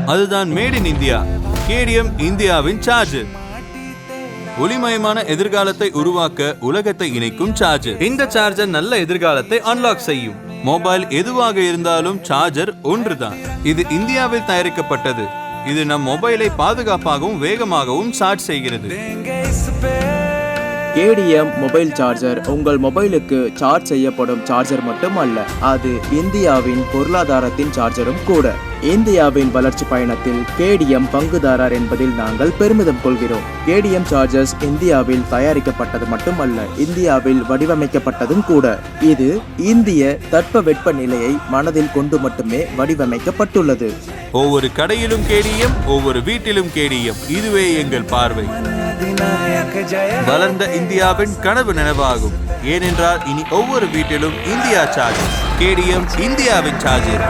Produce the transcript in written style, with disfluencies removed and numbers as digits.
அதுதான் made in India KTM இந்தியாவின் charger. ஒளிமயமான எதிர்காலத்தை உருவாக்க உலகத்தை இணைக்கும் சார்ஜர். இந்த சார்ஜர் நல்ல எதிர்காலத்தை அன்லாக் செய்யும். மொபைல் எதுவாக இருந்தாலும் சார்ஜர் ஒன்றுதான். இது இந்தியாவில் தயாரிக்கப்பட்டது. இது நம் மொபைலை பாதுகாப்பாகவும் வேகமாகவும் சார்ஜ் செய்கிறது. கேடிஎம் மொபைல் சார்ஜர் உங்கள் மொபைலுக்கு சார்ஜ் செய்யப்படும் சார்ஜர் மட்டுமல்ல, அது இந்தியாவின் பொருளாதாரத்தின் சார்ஜரும் கூட. இந்தியாவின் வளர்ச்சி பயணத்தில் கேடிஎம் பங்குதாரர் என்பதில் நாங்கள் பெருமிதம் கொள்கிறோம். கேடிஎம் சார்ஜர்ஸ் இந்தியாவில் தயாரிக்கப்பட்டது மட்டுமல்ல, இந்தியாவில் வடிவமைக்கப்பட்டதும் கூட. இது இந்திய தட்பவெப்ப நிலையை மனதில் கொண்டு மட்டுமே வடிவமைக்கப்பட்டுள்ளது. ஒவ்வொரு கடையிலும் கேடிஎம், ஒவ்வொரு வீட்டிலும் கேடிஎம். இதுவே எங்கள் பார்வை. வளர்ந்த இந்தியாவின் கனவு நனவாகும். ஏனென்றால் இனி ஒவ்வொரு வீட்டிலும் இந்தியா சார்ஜர். கேடிஎம் இந்தியாவின் சார்ஜர்.